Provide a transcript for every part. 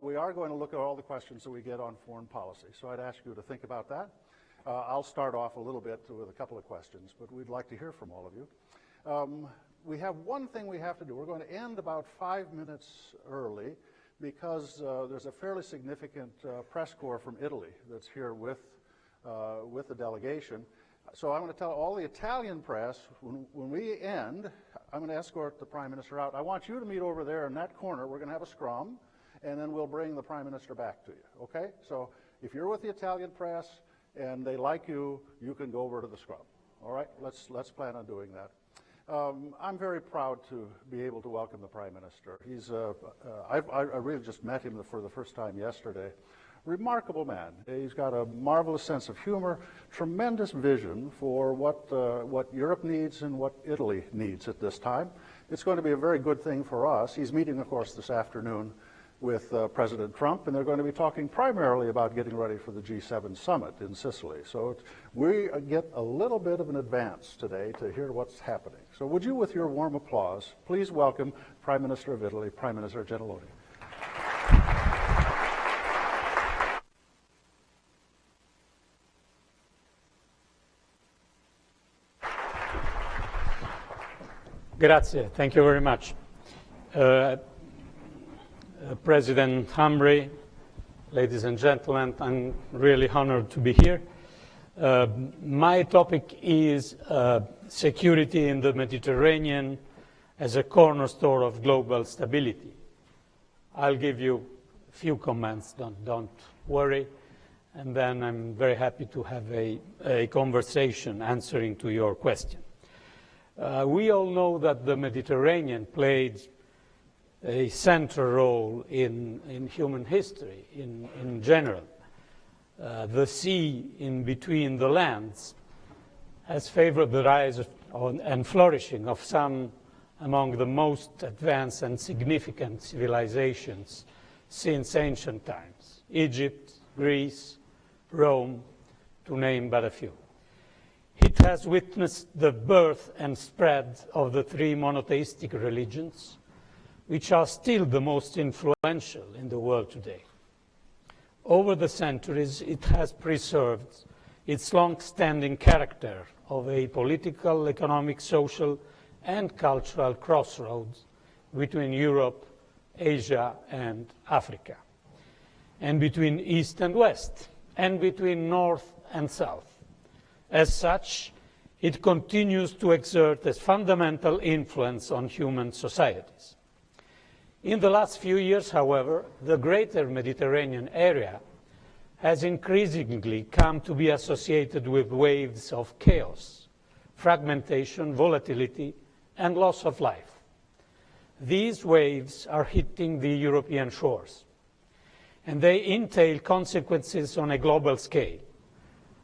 We are going to look at all the questions that we get on foreign policy, so I'd ask you to think about that. I'll start off a little bit with a couple of questions, but we'd like to hear from all of you. We have one thing we have to do. We're going to end about 5 minutes early because there's a fairly significant press corps from Italy that's here with the delegation. So I'm going to tell all the Italian press, when we end, I'm going to escort the Prime Minister out. I want you to meet over there in that corner. We're going to have a scrum, and then we'll bring the Prime Minister back to you, okay? So if you're with the Italian press and they like you, you can go over to the scrum, all right? Let's plan on doing that. I'm very proud to be able to welcome the Prime Minister. I really just met him for the first time yesterday. Remarkable man. He's got a marvelous sense of humor, tremendous vision for what Europe needs and what Italy needs at this time. It's going to be a very good thing for us. He's meeting, of course, this afternoon with President Trump, and they're going to be talking primarily about getting ready for the G7 summit in Sicily. So we get a little bit of an advance today to hear what's happening. So would you, with your warm applause, please welcome Prime Minister of Italy, Prime Minister Gentiloni. Grazie. Thank you very much. President Humphrey, ladies and gentlemen, I'm really honored to be here. My topic is security in the Mediterranean as a cornerstone of global stability. I'll give you a few comments, don't worry, and then I'm very happy to have a conversation answering to your question. We all know that the Mediterranean played a central role in human history in general. The sea in between the lands has favored the rise and flourishing of some among the most advanced and significant civilizations since ancient times: Egypt, Greece, Rome, to name but a few. It has witnessed the birth and spread of the three monotheistic religions, which are still the most influential in the world today. Over the centuries, it has preserved its long-standing character of a political, economic, social, and cultural crossroads between Europe, Asia, and Africa, and between East and West, and between North and South. As such, it continues to exert a fundamental influence on human societies. In the last few years, however, the greater Mediterranean area has increasingly come to be associated with waves of chaos, fragmentation, volatility, and loss of life. These waves are hitting the European shores, and they entail consequences on a global scale.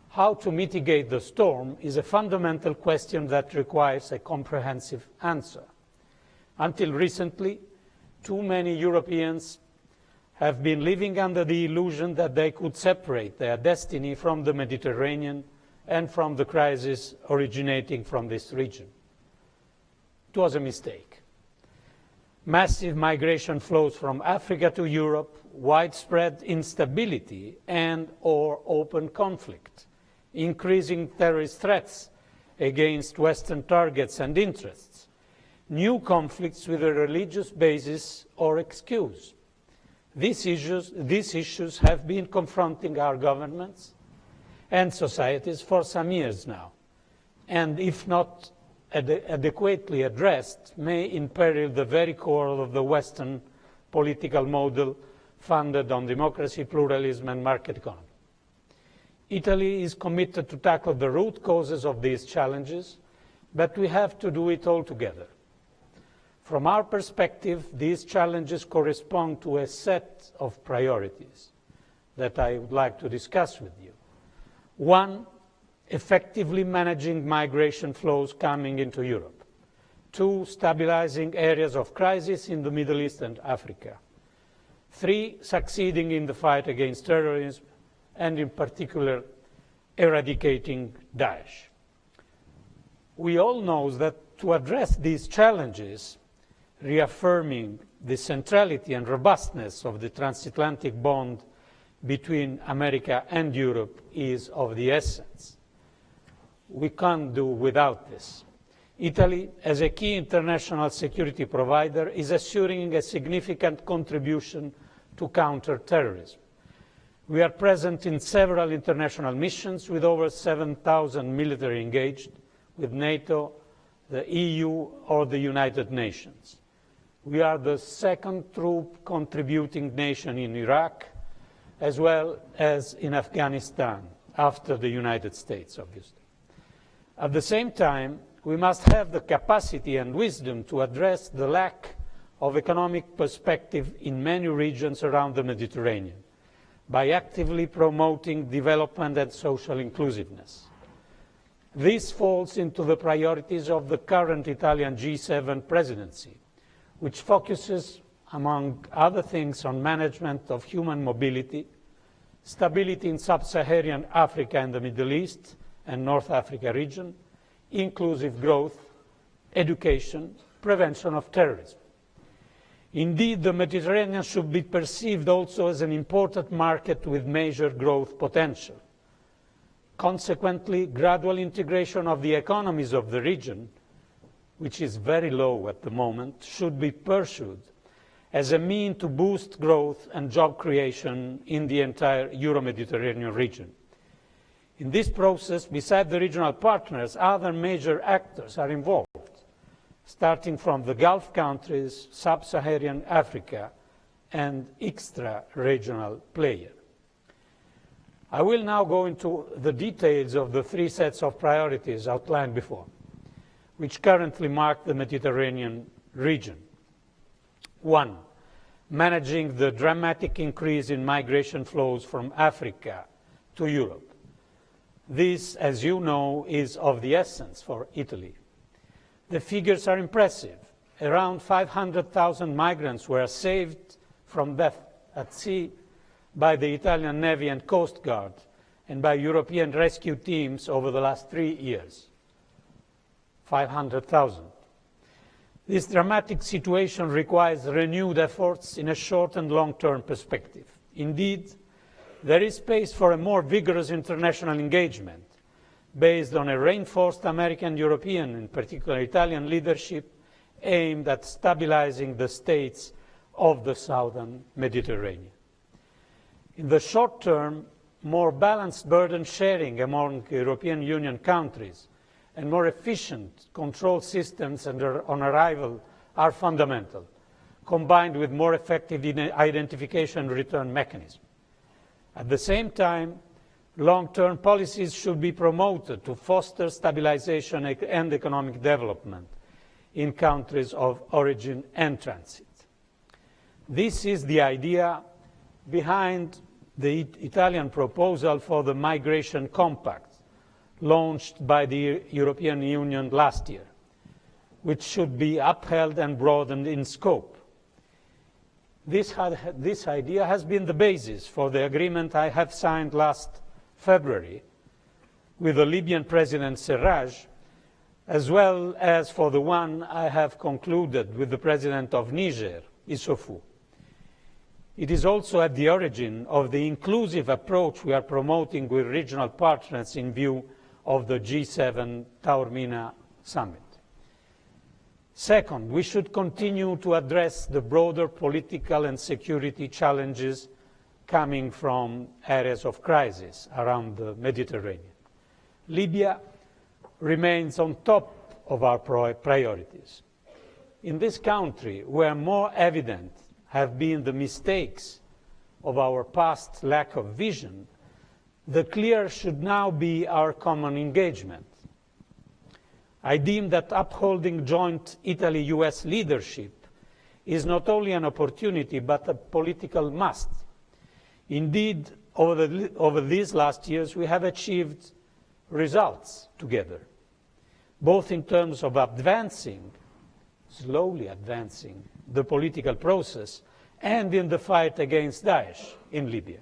How to mitigate the storm is a fundamental question that requires a comprehensive answer. Until recently, too many Europeans have been living under the illusion that they could separate their destiny from the Mediterranean and from the crisis originating from this region. It was a mistake. Massive migration flows from Africa to Europe, widespread instability and/or open conflict, increasing terrorist threats against Western targets and interests, new conflicts with a religious basis or excuse. These issues have been confronting our governments and societies for some years now, and if not adequately addressed, may imperil the very core of the Western political model founded on democracy, pluralism, and market economy. Italy is committed to tackle the root causes of these challenges, but we have to do it all together. From our perspective, these challenges correspond to a set of priorities that I would like to discuss with you. One, effectively managing migration flows coming into Europe. Two, stabilizing areas of crisis in the Middle East and Africa. Three, succeeding in the fight against terrorism, and in particular, eradicating Daesh. We all know that to address these challenges, reaffirming the centrality and robustness of the transatlantic bond between America and Europe is of the essence. We can't do without this. Italy, as a key international security provider, is assuring a significant contribution to counter terrorism. We are present in several international missions with over 7,000 military engaged with NATO, the EU, or the United Nations. We are the second troop contributing nation in Iraq, as well as in Afghanistan, after the United States, obviously. At the same time, we must have the capacity and wisdom to address the lack of economic perspective in many regions around the Mediterranean by actively promoting development and social inclusiveness. This falls into the priorities of the current Italian G7 presidency, which focuses, among other things, on management of human mobility, stability in sub-Saharan Africa and the Middle East and North Africa region, inclusive growth, education, prevention of terrorism. Indeed, the Mediterranean should be perceived also as an important market with major growth potential. Consequently, gradual integration of the economies of the region, which is very low at the moment, should be pursued as a means to boost growth and job creation in the entire Euro-Mediterranean region. In this process, besides the regional partners, other major actors are involved, starting from the Gulf countries, sub-Saharan Africa, and extra-regional players. I will now go into the details of the three sets of priorities outlined before, which currently mark the Mediterranean region. 1. Managing the dramatic increase in migration flows from Africa to Europe. This, as you know, is of the essence for Italy. The figures are impressive. Around 500,000 migrants were saved from death at sea by the Italian Navy and Coast Guard and by European rescue teams over the last 3 years. 500,000. This dramatic situation requires renewed efforts in a short and long-term perspective. Indeed, there is space for a more vigorous international engagement based on a reinforced American, European, in particular Italian leadership aimed at stabilizing the states of the southern Mediterranean. In the short term, more balanced burden sharing among European Union countries and more efficient control systems on arrival are fundamental, combined with more effective identification and return mechanisms. At the same time, long-term policies should be promoted to foster stabilization and economic development in countries of origin and transit. This is the idea behind the Italian proposal for the Migration Compact, launched by the European Union last year, which should be upheld and broadened in scope. This idea has been the basis for the agreement I have signed last February with the Libyan President Serraj, as well as for the one I have concluded with the President of Niger, Issoufou. It is also at the origin of the inclusive approach we are promoting with regional partners in view of the G7 Taormina Summit. Second, we should continue to address the broader political and security challenges coming from areas of crisis around the Mediterranean. Libya remains on top of our priorities. In this country, where more evident have been the mistakes of our past lack of vision, the clear should now be our common engagement. I deem that upholding joint Italy-US leadership is not only an opportunity but a political must. Indeed, over these last years, we have achieved results together, both in terms of slowly advancing the political process and in the fight against Daesh in Libya.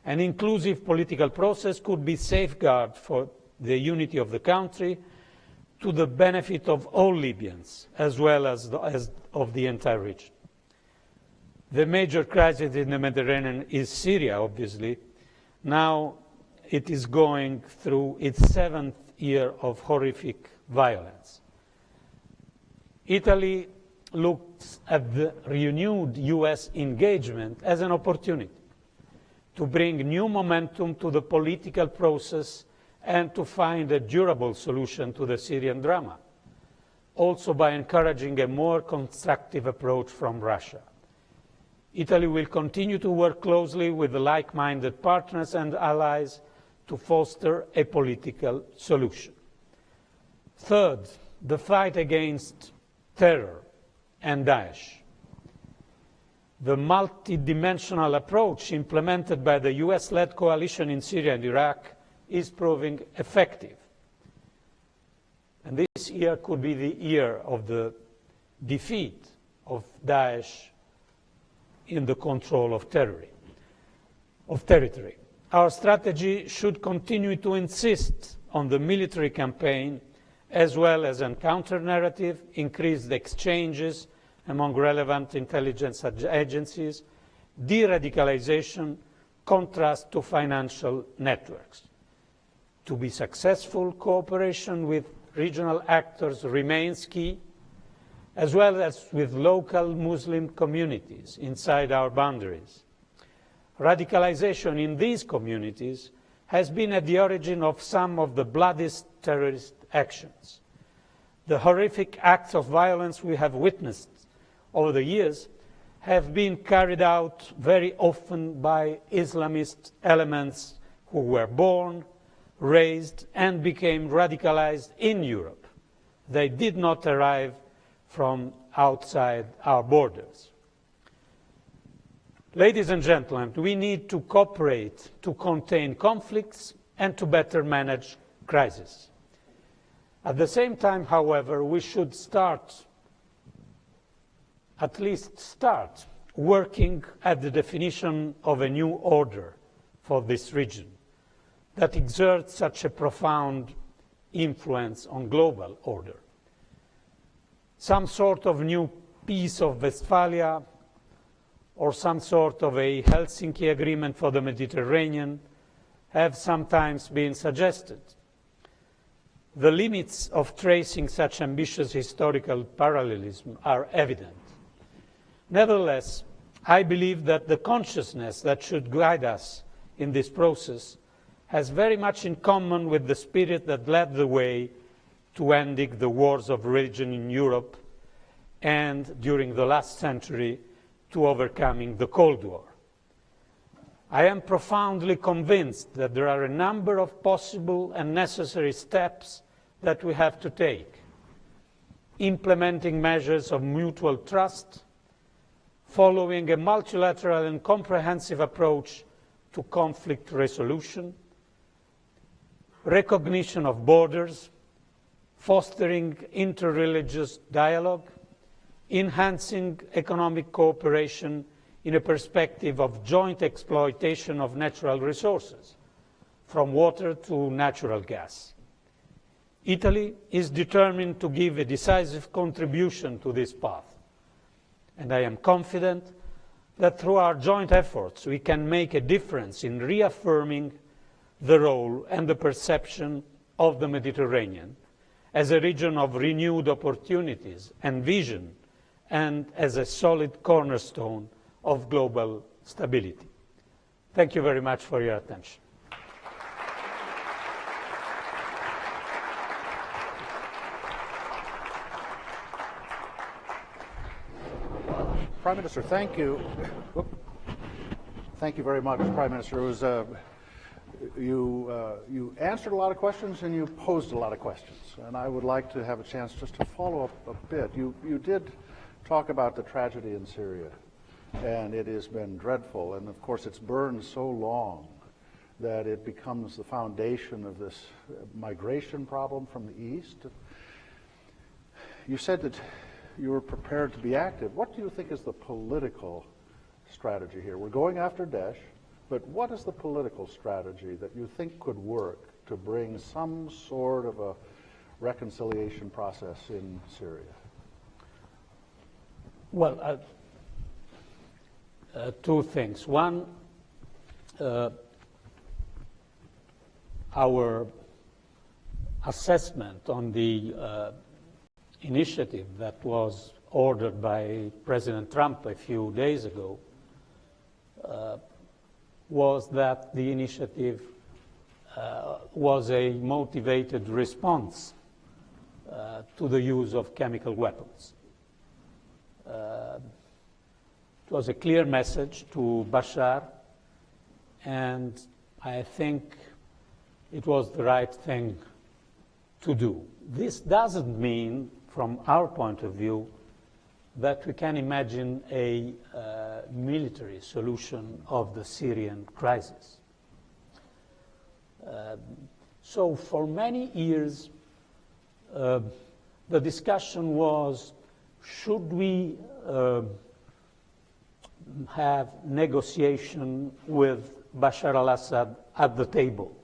An inclusive political process could be safeguard for the unity of the country, to the benefit of all Libyans, as well as of the entire region. The major crisis in the Mediterranean is Syria, obviously. Now it is going through its 7th year of horrific violence. Italy looks at the renewed US engagement as an opportunity to bring new momentum to the political process and to find a durable solution to the Syrian drama, also by encouraging a more constructive approach from Russia. Italy will continue to work closely with the like-minded partners and allies to foster a political solution. Third, the fight against terror and Daesh. The multidimensional approach implemented by the US-led coalition in Syria and Iraq is proving effective. And this year could be the year of the defeat of Daesh in the control of territory. Our strategy should continue to insist on the military campaign as well as on counter-narrative, increased exchanges among relevant intelligence agencies, de-radicalization, contrast to financial networks. To be successful, cooperation with regional actors remains key, as well as with local Muslim communities inside our boundaries. Radicalization in these communities has been at the origin of some of the bloodiest terrorist actions. The horrific acts of violence we have witnessed over the years have been carried out very often by Islamist elements who were born, raised, and became radicalized in Europe. They did not arrive from outside our borders. Ladies and gentlemen, we need to cooperate to contain conflicts and to better manage crises. At the same time, however, we should at least start working at the definition of a new order for this region that exerts such a profound influence on global order. Some sort of new Peace of Westphalia or some sort of a Helsinki Agreement for the Mediterranean have sometimes been suggested. The limits of tracing such ambitious historical parallelism are evident. Nevertheless, I believe that the consciousness that should guide us in this process has very much in common with the spirit that led the way to ending the wars of religion in Europe and, during the last century, to overcoming the Cold War. I am profoundly convinced that there are a number of possible and necessary steps that we have to take. Implementing measures of mutual trust, following a multilateral and comprehensive approach to conflict resolution, recognition of borders, fostering interreligious dialogue, enhancing economic cooperation in a perspective of joint exploitation of natural resources, from water to natural gas. Italy is determined to give a decisive contribution to this path, and I am confident that through our joint efforts we can make a difference in reaffirming the role and the perception of the Mediterranean as a region of renewed opportunities and vision, and as a solid cornerstone of global stability. Thank you very much for your attention. Prime Minister, thank you. Thank you very much, Prime Minister. It was, you answered a lot of questions and you posed a lot of questions. And I would like to have a chance just to follow up a bit. You did talk about the tragedy in Syria, and it has been dreadful. And of course, it's burned so long that it becomes the foundation of this migration problem from the east. You said that you were prepared to be active. What do you think is the political strategy here? We're going after Daesh, but what is the political strategy that you think could work to bring some sort of a reconciliation process in Syria? Well, two things. One, our assessment on the initiative that was ordered by President Trump a few days ago was that the initiative was a motivated response to the use of chemical weapons. It was a clear message to Bashar, and I think it was the right thing to do. This doesn't mean, from our point of view, that we can imagine a military solution of the Syrian crisis. So for many years, the discussion was, should we have negotiation with Bashar al-Assad at the table?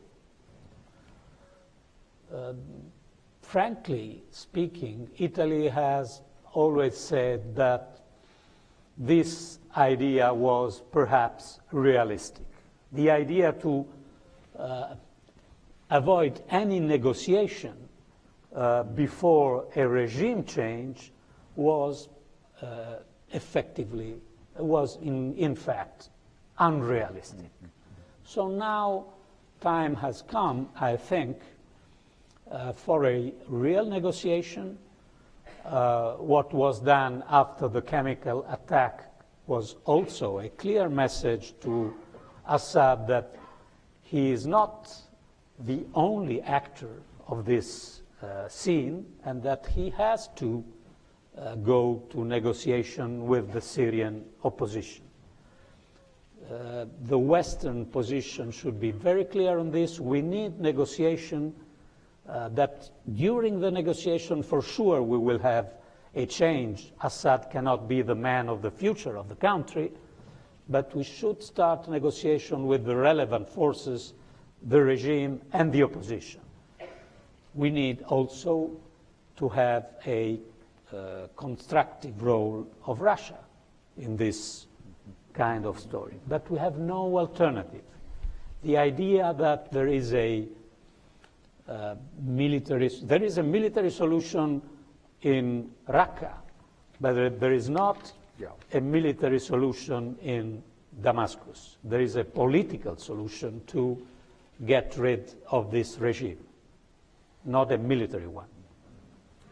Frankly speaking, Italy has always said that this idea was perhaps realistic. The idea to avoid any negotiation before a regime change was in fact unrealistic. So now time has come, I think, for a real negotiation. What was done after the chemical attack was also a clear message to Assad that he is not the only actor of this scene, and that he has to go to negotiation with the Syrian opposition. The Western position should be very clear on this. We need negotiation. That during the negotiation, for sure, we will have a change. Assad cannot be the man of the future of the country, but we should start negotiation with the relevant forces, the regime and the opposition. We need also to have a constructive role of Russia in this kind of story, but we have no alternative. The idea that there is a military solution in Raqqa, but there is not a military solution in Damascus. There is a political solution to get rid of this regime, not a military one.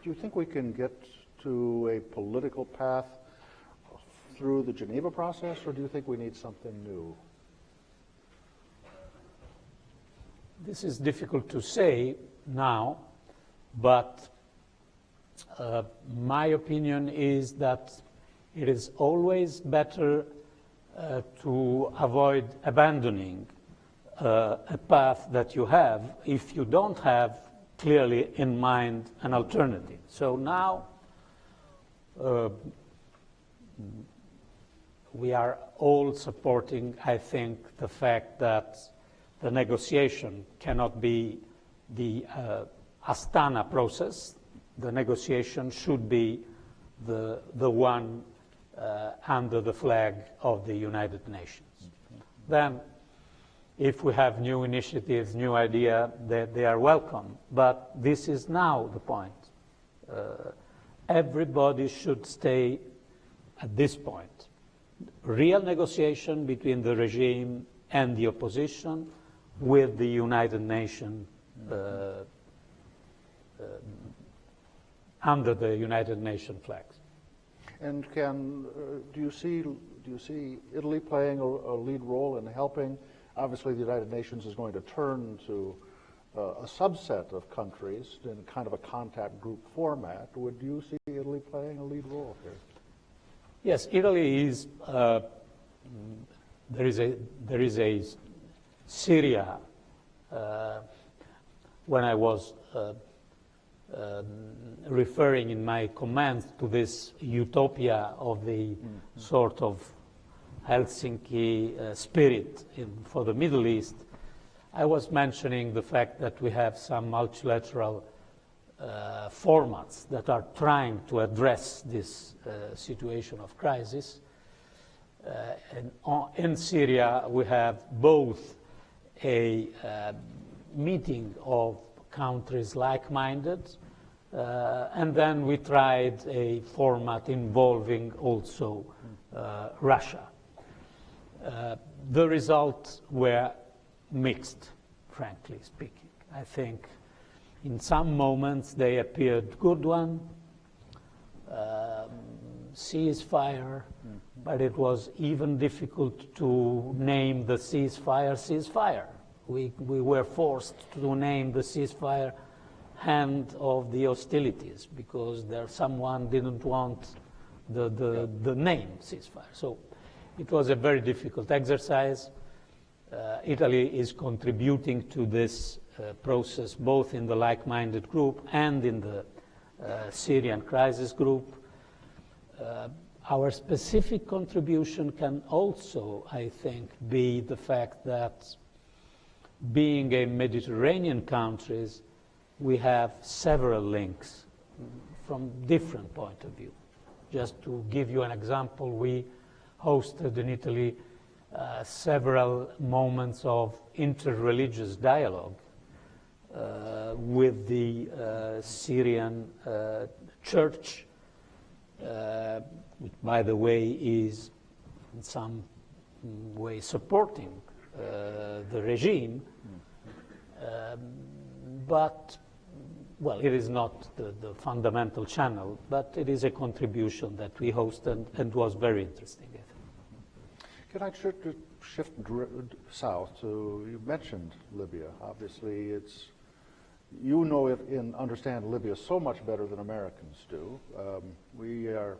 Do you think we can get to a political path through the Geneva process, or do you think we need something new? This is difficult to say now, but my opinion is that it is always better to avoid abandoning a path that you have if you don't have clearly in mind an alternative. So now we are all supporting, I think, the fact that the negotiation cannot be the Astana process. The negotiation should be the one under the flag of the United Nations. Then, if we have new initiatives, new ideas, they are welcome. But this is now the point. Everybody should stay at this point. Real negotiation between the regime and the opposition with the United Nations, under the United Nations flags. And do you see Italy playing a lead role in helping? Obviously, the United Nations is going to turn to a subset of countries in kind of a contact group format. Would you see Italy playing a lead role here? Yes, Italy is. There is a Syria. When I was referring in my comments to this utopia of the sort of Helsinki spirit for the Middle East, I was mentioning the fact that we have some multilateral formats that are trying to address this situation of crisis. In Syria, we have both a meeting of countries like-minded, and then we tried a format involving also Russia. The results were mixed, frankly speaking. I think in some moments they appeared good one, ceasefire, but it was even difficult to name the ceasefire. We were forced to name the ceasefire hand of the hostilities because someone didn't want the name ceasefire. So it was a very difficult exercise. Italy is contributing to this process both in the like-minded group and in the Syrian crisis group. Our specific contribution can also, I think, be the fact that being a Mediterranean countries, we have several links from different point of view. Just to give you an example, we hosted in Italy several moments of interreligious dialogue with the Syrian church, which, by the way, is in some way supporting the regime, but, well, it is not the fundamental channel, but it is a contribution that we hosted and was very interesting. Can I shift south to, you mentioned Libya. Obviously, you know it and understand Libya so much better than Americans do. We're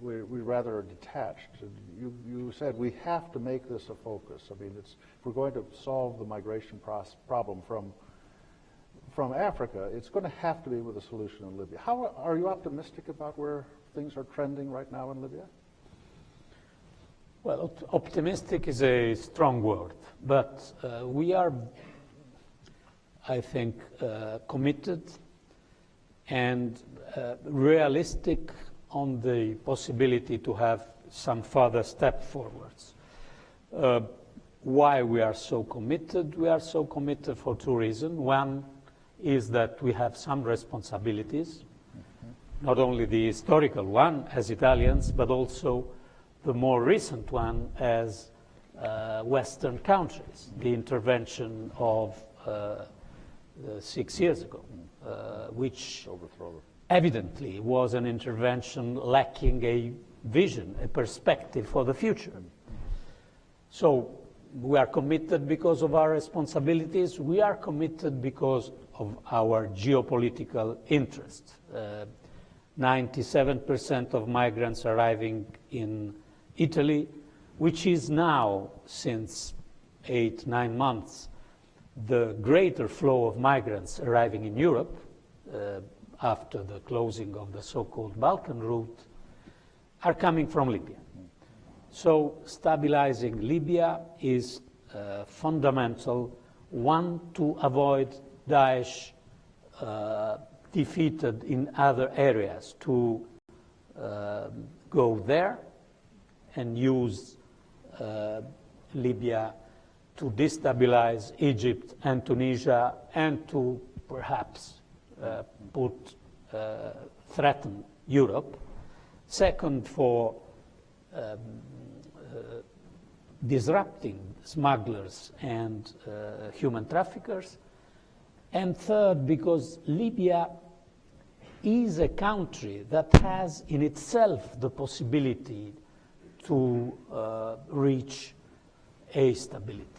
rather detached. You said we have to make this a focus. I mean, if we're going to solve the migration problem from Africa, it's going to have to be with a solution in Libya. How are you optimistic about where things are trending right now in Libya? Well, optimistic is a strong word, but we are, I think, committed and realistic on the possibility to have some further step forwards. Why we are so committed? We are so committed for two reasons. One is that we have some responsibilities, not only the historical one as Italians, but also the more recent one as Western countries, the intervention of 6 years ago, which evidently was an intervention lacking a vision, a perspective for the future. So we are committed because of our responsibilities. We are committed because of our geopolitical interests. 97% of migrants arriving in Italy, which is now, since 8-9 months, the greater flow of migrants arriving in Europe after the closing of the so-called Balkan route, are coming from Libya. So stabilizing Libya is fundamental, one, to avoid Daesh defeated in other areas, to go there and use Libya to destabilize Egypt and Tunisia and to perhaps threaten Europe. Second, for disrupting smugglers and human traffickers. And third, because Libya is a country that has in itself the possibility to reach a stability.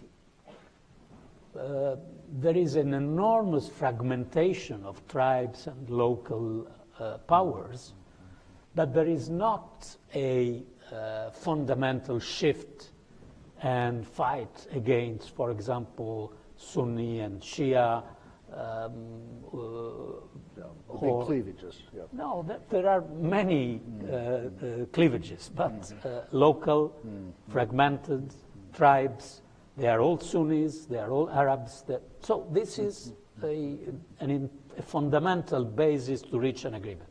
There is an enormous fragmentation of tribes and local powers, but there is not a fundamental shift and fight against, for example, Sunni and Shia. Big cleavages. Yeah. No, there are many cleavages, but local, fragmented tribes. They are all Sunnis, they are all Arabs. So this is a fundamental basis to reach an agreement.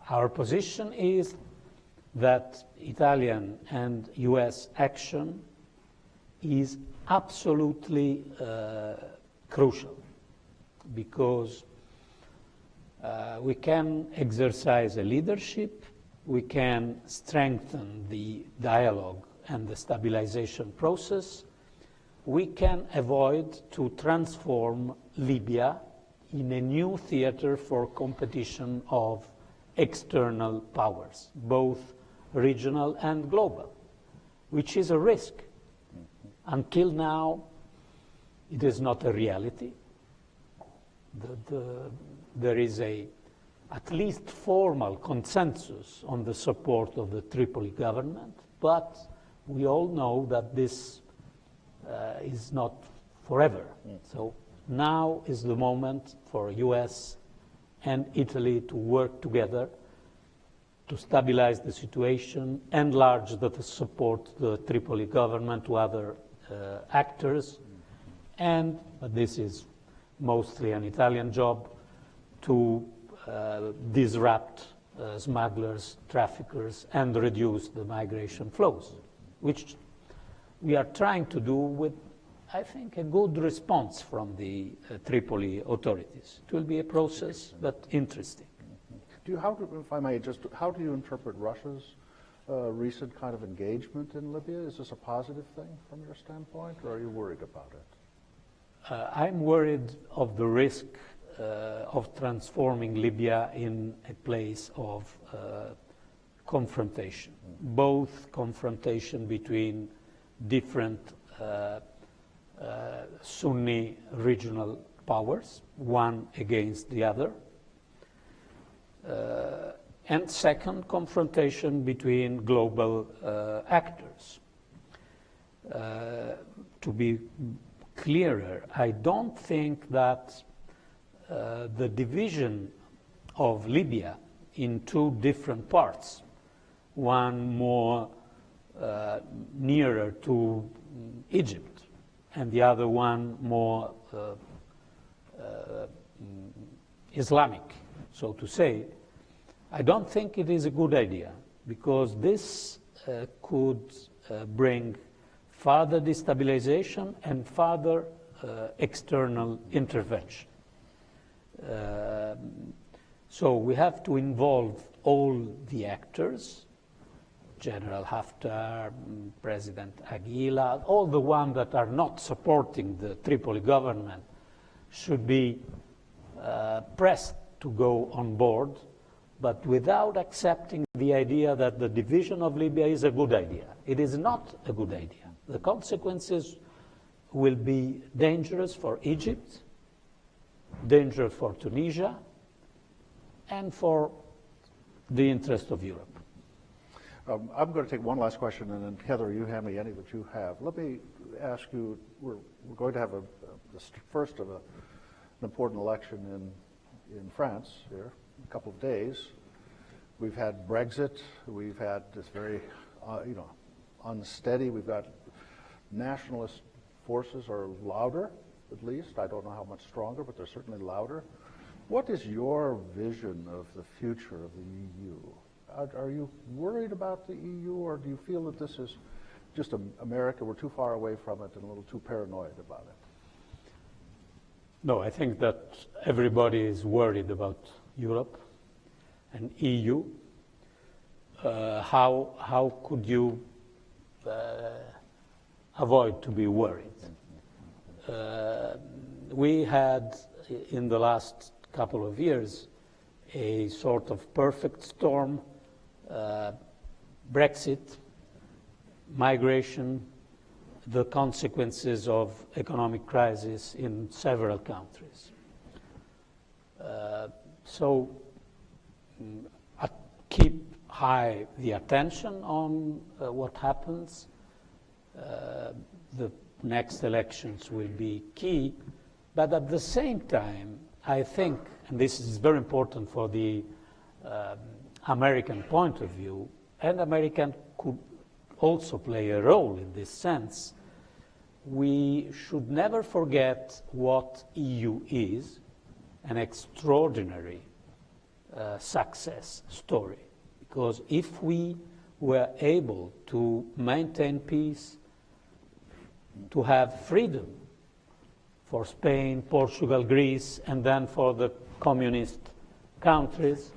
Our position is that Italian and US action is absolutely crucial, because we can exercise a leadership, we can strengthen the dialogue and the stabilization process, we can avoid to transform Libya in a new theater for competition of external powers, both regional and global, which is a risk. Until now, it is not a reality. There is at least formal consensus on the support of the Tripoli government, but we all know that this is not forever. So now is the moment for US and Italy to work together to stabilize the situation, enlarge the support the Tripoli government to other actors, and, but this is mostly an Italian job, to disrupt smugglers, traffickers, and reduce the migration flows, which we are trying to do with, I think, a good response from the Tripoli authorities. It will be a process, but interesting. If I may, how do you interpret Russia's recent kind of engagement in Libya? Is this a positive thing from your standpoint, or are you worried about it? I'm worried of the risk of transforming Libya in a place of confrontation, both confrontation between different Sunni regional powers, one against the other, and second, confrontation between global actors. To be clearer, I don't think that the division of Libya in two different parts, one more nearer to Egypt and the other one more Islamic, so to say, I don't think it is a good idea, because this could bring further destabilization and further external intervention. So we have to involve all the actors, General Haftar, President Aguila, all the ones that are not supporting the Tripoli government should be pressed to go on board, but without accepting the idea that the division of Libya is a good idea. It is not a good idea. The consequences will be dangerous for Egypt, dangerous for Tunisia, and for the interest of Europe. I'm going to take one last question, and then Heather, you hand me any that you have. Let me ask you, we're going to have the first of an important election in France here, in a couple of days. We've had Brexit, we've had this very, unsteady, we've got nationalist forces are louder, at least. I don't know how much stronger, but they're certainly louder. What is your vision of the future of the EU? Are you worried about the EU, or do you feel that this is just America, we're too far away from it and a little too paranoid about it? No, I think that everybody is worried about Europe and EU. How could you avoid to be worried? We had, in the last couple of years, a sort of perfect storm, Brexit, migration, the consequences of economic crisis in several countries. So keep high the attention on what happens. The next elections will be key, but at the same time, I think, and this is very important for the American point of view, and American could also play a role in this sense, we should never forget what EU is, an extraordinary success story. Because if we were able to maintain peace, to have freedom for Spain, Portugal, Greece, and then for the communist countries,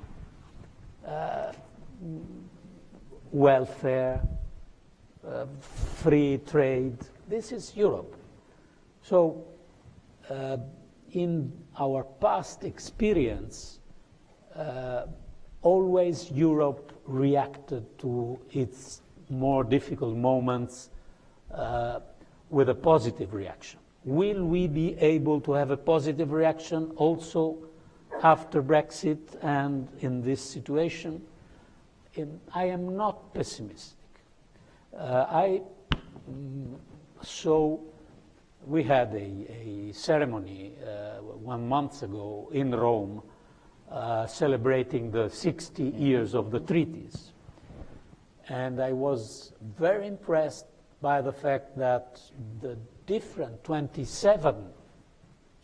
welfare, free trade. This is Europe. So in our past experience, always Europe reacted to its more difficult moments with a positive reaction. Will we be able to have a positive reaction also after Brexit and in this situation? I am not pessimistic. So we had a ceremony 1 month ago in Rome celebrating the 60 years of the treaties. And I was very impressed by the fact that the different 27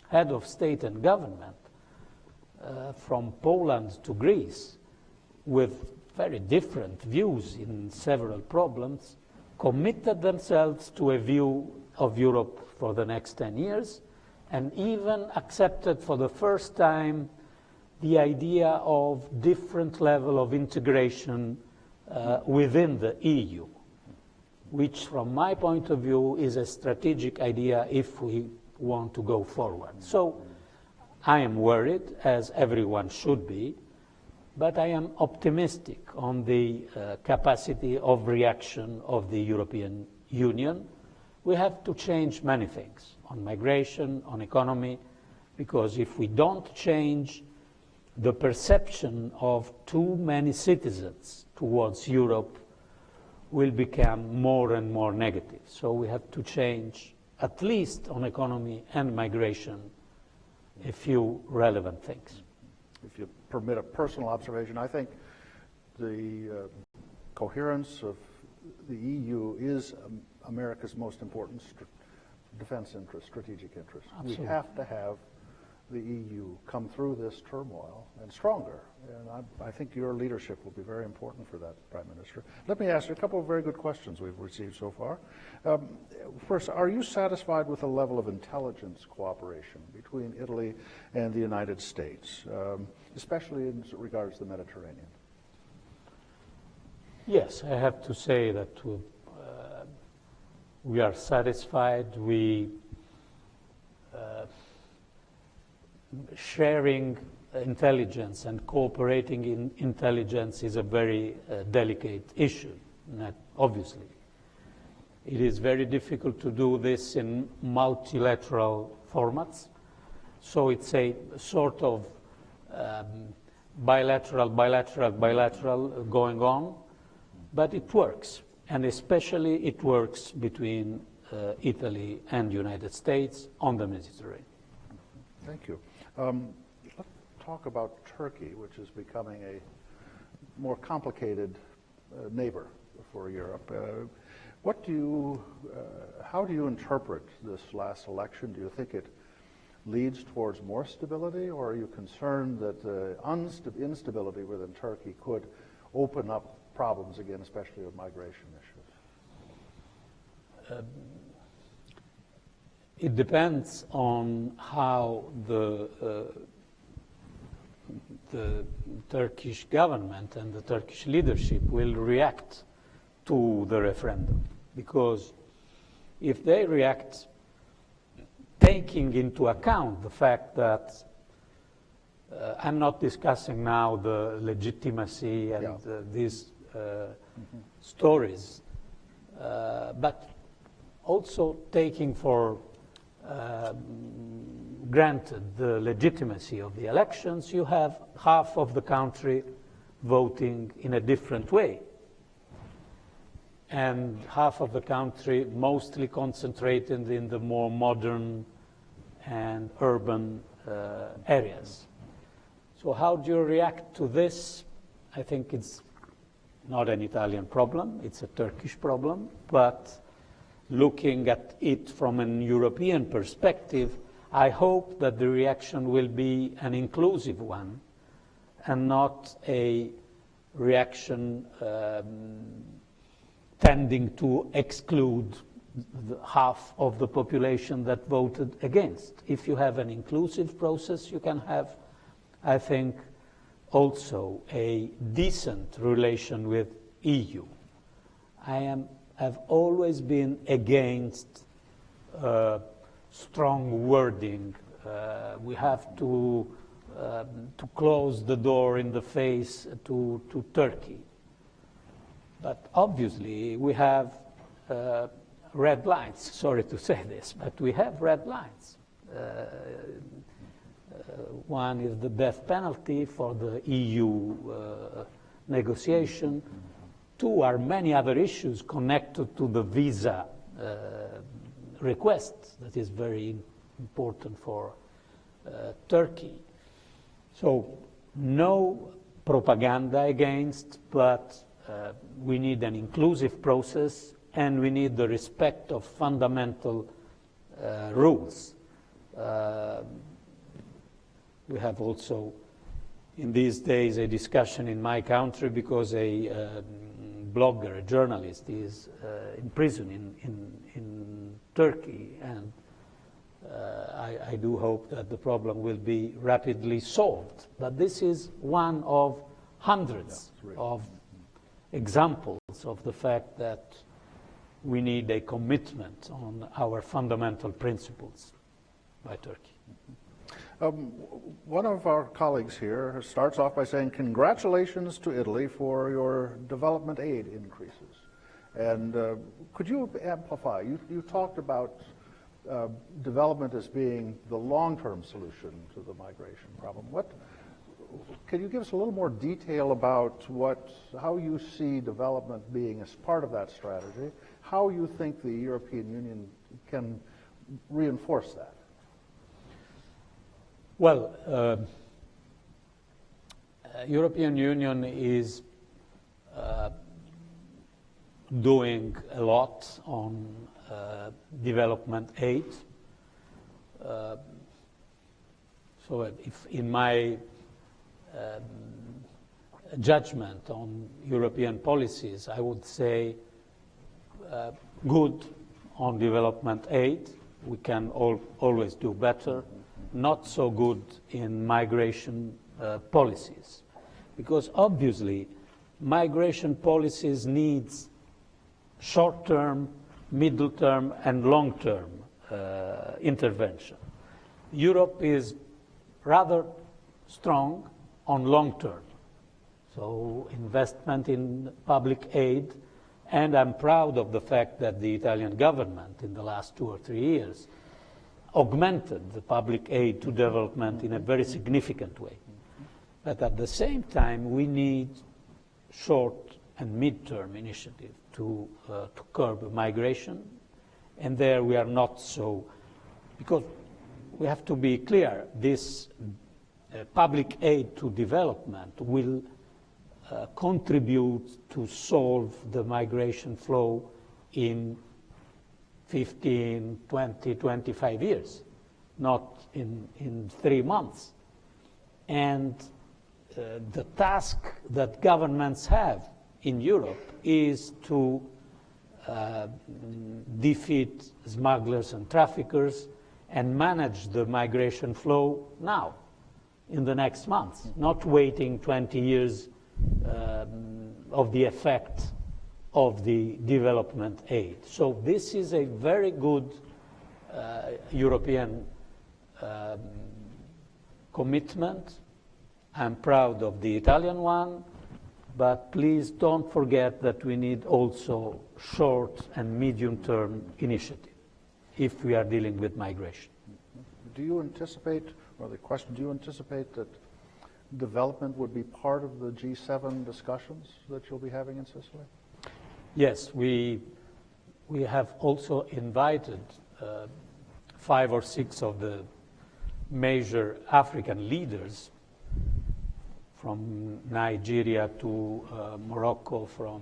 head of state and government from Poland to Greece, with very different views in several problems, committed themselves to a view of Europe for the next 10 years, and even accepted for the first time the idea of different level of integration within the EU, which from my point of view is a strategic idea if we want to go forward. So I am worried, as everyone should be, but I am optimistic on the capacity of reaction of the European Union. We have to change many things on migration, on economy, because if we don't change the perception of too many citizens towards Europe will become more and more negative. So we have to change, at least on economy and migration, a few relevant things. If you permit a personal observation, I think the coherence of the EU is America's most important defense interest, strategic interest. Absolutely. We have to have the EU come through this turmoil and stronger. And I think your leadership will be very important for that, Prime Minister. Let me ask you a couple of very good questions we've received so far. First, are you satisfied with the level of intelligence cooperation between Italy and the United States, especially in regards to the Mediterranean? Yes, I have to say that we are satisfied. Sharing intelligence and cooperating in intelligence is a very delicate issue, obviously. It is very difficult to do this in multilateral formats, so it's a sort of bilateral going on, but it works, and especially it works between Italy and the United States on the Mediterranean. Thank you. Let's talk about Turkey, which is becoming a more complicated neighbor for Europe. How do you interpret this last election? Do you think it leads towards more stability, or are you concerned that instability within Turkey could open up problems again, especially with migration issues? It depends on how the Turkish government and the Turkish leadership will react to the referendum. Because if they react taking into account the fact that I'm not discussing now the legitimacy and these stories, but also taking for granted the legitimacy of the elections, you have half of the country voting in a different way, and half of the country mostly concentrated in the more modern and urban areas. So how do you react to this? I think it's not an Italian problem, it's a Turkish problem, but looking at it from an European perspective, I hope that the reaction will be an inclusive one and not a reaction tending to exclude half of the population that voted against. If you have an inclusive process, you can have, I think, also a decent relation with EU. I've always been against strong wording. We have to close the door in the face to Turkey. But obviously we have red lines. Sorry to say this, but we have red lines. One is the death penalty for the EU negotiation. Two are many other issues connected to the visa request that is very important for Turkey. So no propaganda against, but we need an inclusive process and we need the respect of fundamental rules. We have also in these days a discussion in my country because a blogger, a journalist, is in prison in Turkey, and I do hope that the problem will be rapidly solved. But this is one of hundreds of examples of the fact that we need a commitment on our fundamental principles by Turkey. One of our colleagues here starts off by saying, congratulations to Italy for your development aid increases. And could you amplify? You talked about development as being the long-term solution to the migration problem. Can you give us a little more detail about how you see development being as part of that strategy, how you think the European Union can reinforce that? Well, European Union is doing a lot on development aid. So if in my judgment on European policies, I would say good on development aid. We can always do better. Not so good in migration policies, because obviously migration policies needs short-term, middle-term and long-term intervention. Europe is rather strong on long-term, so investment in public aid, and I'm proud of the fact that the Italian government in the last 2 or 3 years augmented the public aid to development in a very significant way. But at the same time, we need short and mid-term initiative to curb migration, and there we are not so, because we have to be clear, this public aid to development will contribute to solve the migration flow in 15, 20, 25 years, not in 3 months. And the task that governments have in Europe is to defeat smugglers and traffickers and manage the migration flow now, in the next months, not waiting 20 years of the effect of the development aid. So this is a very good European commitment. I'm proud of the Italian one, but please don't forget that we need also short and medium-term initiative if we are dealing with migration. Do you anticipate, or the question, do you anticipate that development would be part of the G7 discussions that you'll be having in Sicily? Yes, we have also invited 5 or 6 of the major African leaders, from Nigeria to Morocco, from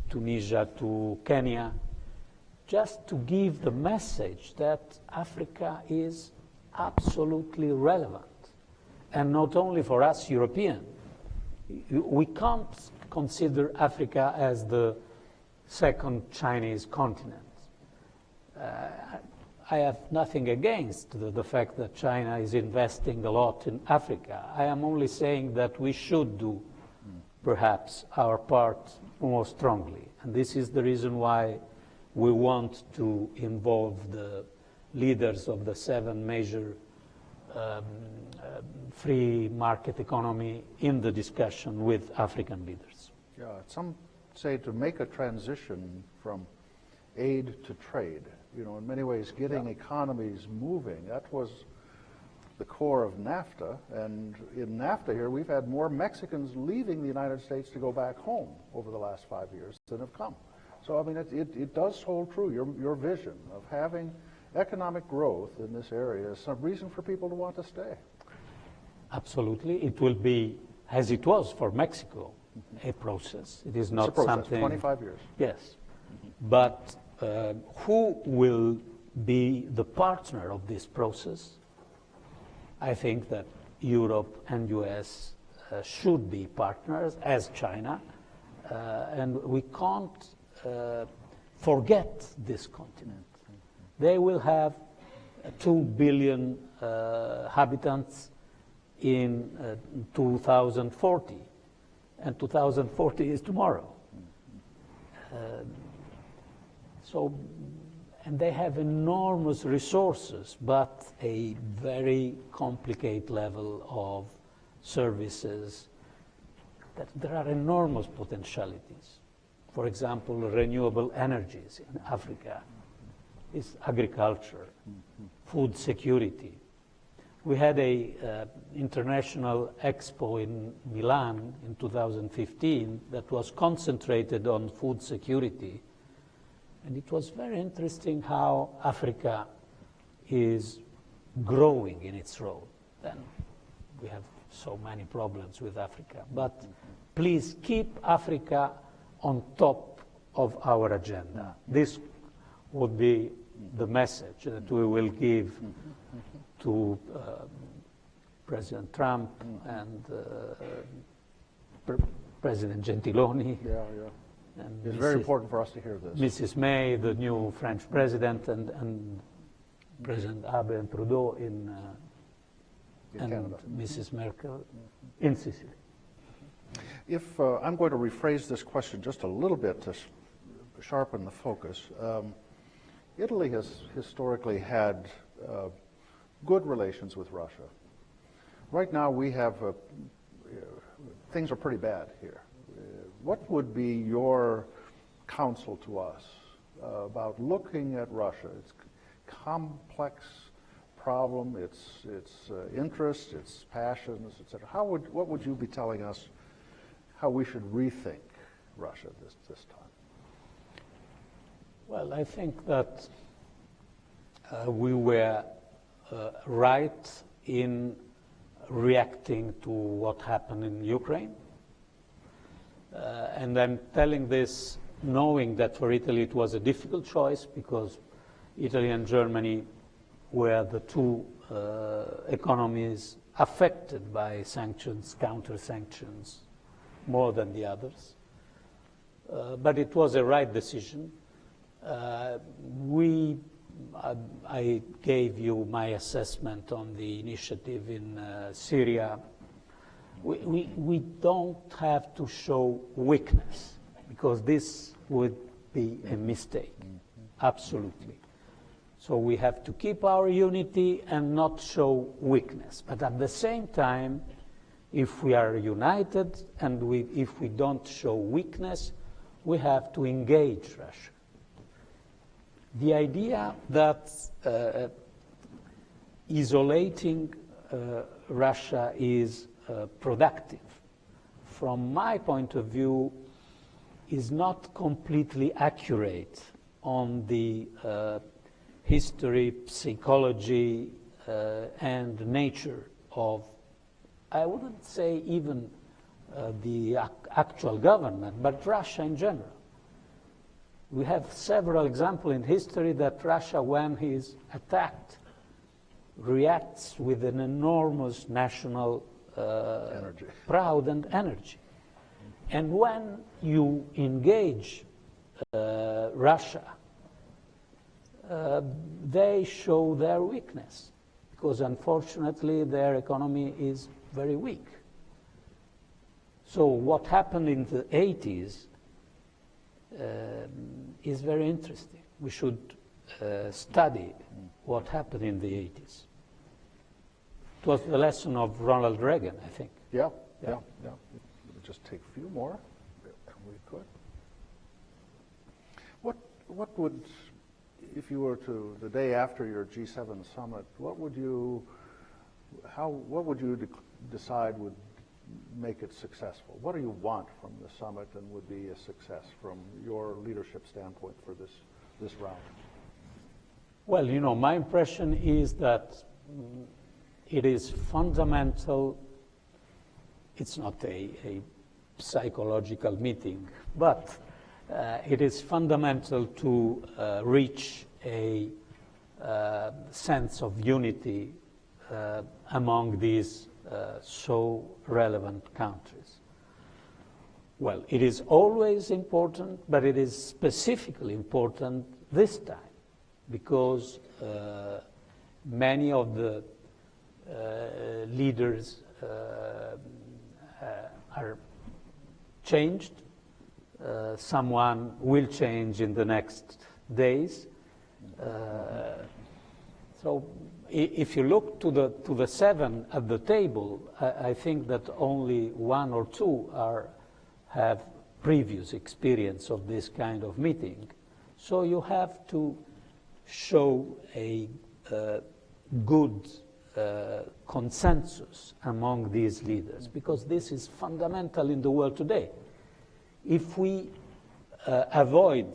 Tunisia to Kenya, just to give the message that Africa is absolutely relevant. And not only for us Europeans. We can't consider Africa as the second Chinese continent. I have nothing against the fact that China is investing a lot in Africa. I am only saying that we should do perhaps our part more strongly. And this is the reason why we want to involve the leaders of the 7 major free market economy in the discussion with African leaders. Yeah, some say to make a transition from aid to trade, you know, in many ways getting economies moving, that was the core of NAFTA. And in NAFTA here, we've had more Mexicans leaving the United States to go back home over the last 5 years than have come. So, I mean, it does hold true. Your vision of having economic growth in this area is some reason for people to want to stay. Absolutely. It will be, as it was for Mexico, a process. It is not something... 25 years. Yes. But who will be the partner of this process? I think that Europe and US should be partners, as China, and we can't forget this continent. They will have 2 billion inhabitants in 2040, and 2040 is tomorrow. And they have enormous resources, but a very complicated level of services. That there are enormous potentialities. For example, renewable energies in Africa, is agriculture, food security. We had a international expo in Milan in 2015 that was concentrated on food security. And it was very interesting how Africa is growing in its role. And we have so many problems with Africa. But please keep Africa on top of our agenda. This would be the message that we will give to President Trump and President Gentiloni. And it's very important for us to hear this. Mrs. May, the new French president, and President Abe and Trudeau in Canada. Mrs. Merkel in Sicily. If I'm going to rephrase this question just a little bit to sharpen the focus. Italy has historically had good relations with Russia. Right now we have, things are pretty bad here. What would be your counsel to us about looking at Russia? It's a complex problem, its interests, its passions, etc. What would you be telling us how we should rethink Russia this time? Well, I think that we were right in reacting to what happened in Ukraine. And I'm telling this knowing that for Italy it was a difficult choice because Italy and Germany were the two economies affected by sanctions, counter-sanctions, more than the others. But it was a right decision. I gave you my assessment on the initiative in Syria. We don't have to show weakness because this would be a mistake, absolutely. So we have to keep our unity and not show weakness. But at the same time, if we are united and if we don't show weakness, we have to engage Russia. The idea that isolating Russia is productive, from my point of view, is not completely accurate on the history, psychology, and nature of, I wouldn't say even the actual government, but Russia in general. We have several examples in history that Russia, when he is attacked, reacts with an enormous national pride and energy. And when you engage Russia, they show their weakness, because unfortunately their economy is very weak. So what happened in the 80s is very interesting. We should study what happened in the 80s. It was the lesson of Ronald Reagan, I think. Yeah. Let me just take a few more, if we could. What would, if you were to, the day after your G7 summit, what would you decide would make it successful? What do you want from the summit and would be a success from your leadership standpoint for this round? Well, you know, my impression is that it is fundamental. It's not a psychological meeting, but it is fundamental to reach a sense of unity among these so relevant countries. Well, it is always important, but it is specifically important this time, because many of the leaders are changed. Someone will change in the next days. So if you look to the seven at the table, I think that only one or two have previous experience of this kind of meeting. So you have to show a good consensus among these leaders, because this is fundamental in the world today. If we avoid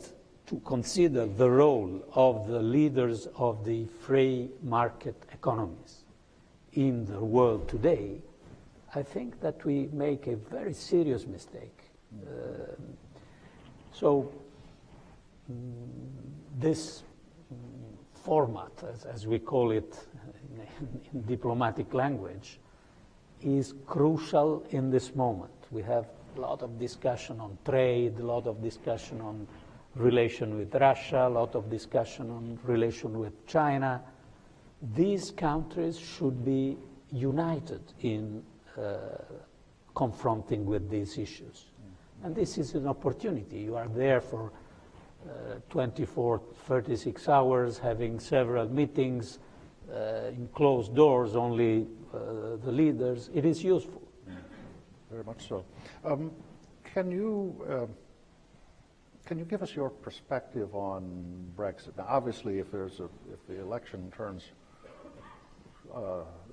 to consider the role of the leaders of the free market economies in the world today, I think that we make a very serious mistake. So this format, as we call it in diplomatic language, is crucial in this moment. We have a lot of discussion on trade, a lot of discussion on relation with Russia, a lot of discussion on relation with China. These countries should be united in confronting with these issues. And this is an opportunity. You are there for 24, 36 hours, having several meetings in closed doors, only the leaders. It is useful. Very much so. Can you give us your perspective on Brexit? Now, obviously, if the election turns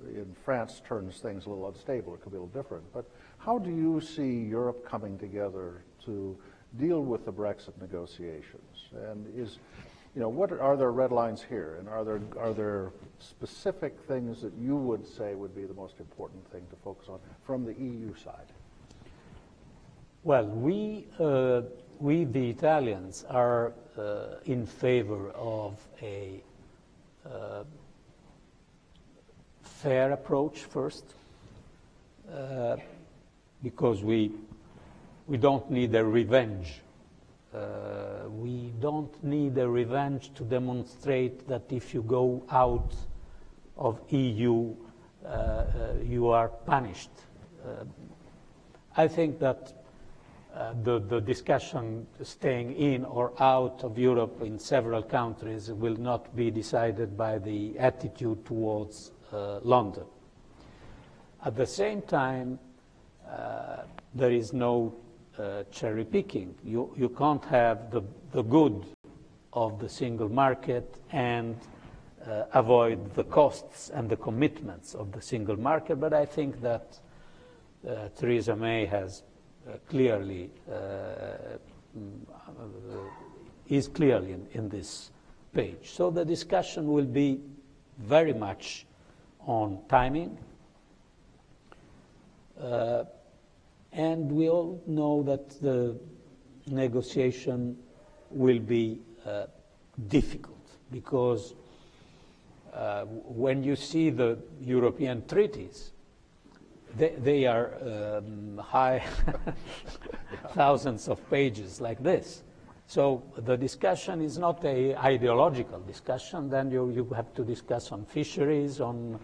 in France turns things a little unstable, it could be a little different. But how do you see Europe coming together to deal with the Brexit negotiations? And what are there red lines here? And are there specific things that you would say would be the most important thing to focus on from the EU side? Well, we the Italians are in favor of a fair approach first, because we don't need a revenge. We don't need a revenge to demonstrate that if you go out of EU, you are punished. I think that the discussion staying in or out of Europe in several countries will not be decided by the attitude towards London. At the same time, there is no cherry picking. You can't have the good of the single market and avoid the costs and the commitments of the single market, but I think that Theresa May has is clearly in this page. So the discussion will be very much on timing. And we all know that the negotiation will be difficult, because when you see the European treaties, they are high thousands of pages like this. So the discussion is not an ideological discussion. Then you have to discuss on fisheries, on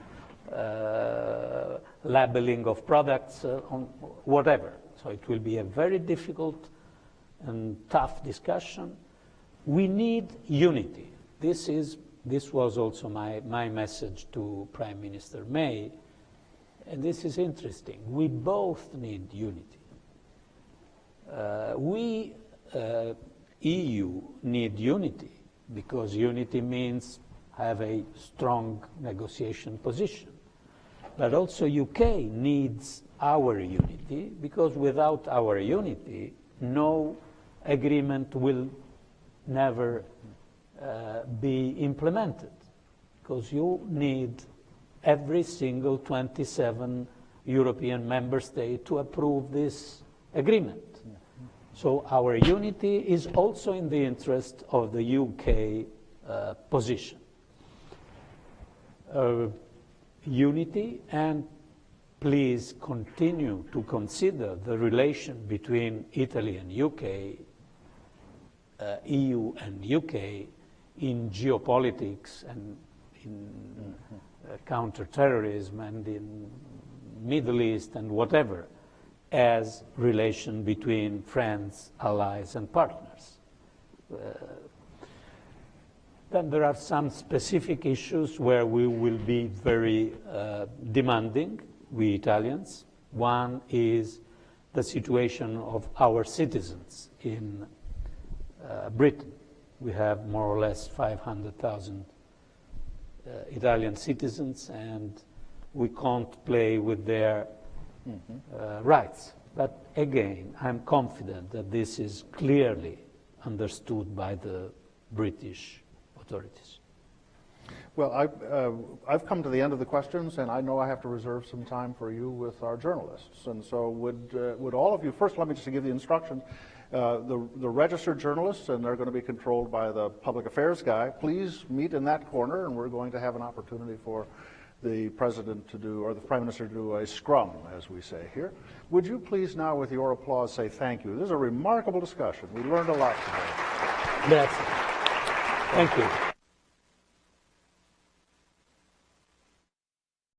labeling of products, on whatever. So it will be a very difficult and tough discussion. We need unity. This was also my message to Prime Minister May, and this is interesting. We both need unity. We, EU, need unity, because unity means have a strong negotiation position. But also UK needs our unity, because without our unity, no agreement will never be implemented, because you need every single 27 European member state to approve this agreement. So our unity is also in the interest of the UK position. Unity, and please continue to consider the relation between Italy and UK, EU and UK, in geopolitics and in counterterrorism and in Middle East and whatever, as relation between friends, allies and partners. Then there are some specific issues where we will be very demanding, we Italians. One is the situation of our citizens in Britain. We have more or less 500,000 Italian citizens, and we can't play with their rights. But again, I'm confident that this is clearly understood by the British authorities. Well, I've come to the end of the questions, and I know I have to reserve some time for you with our journalists. And so would all of you, first let me just give the instructions. The registered journalists, and they're going to be controlled by the public affairs guy, please meet in that corner, and we're going to have an opportunity for the President to do, or the Prime Minister to do a scrum, as we say here. Would you please now, with your applause, say thank you. This is a remarkable discussion. We learned a lot today. Yes. Thank you.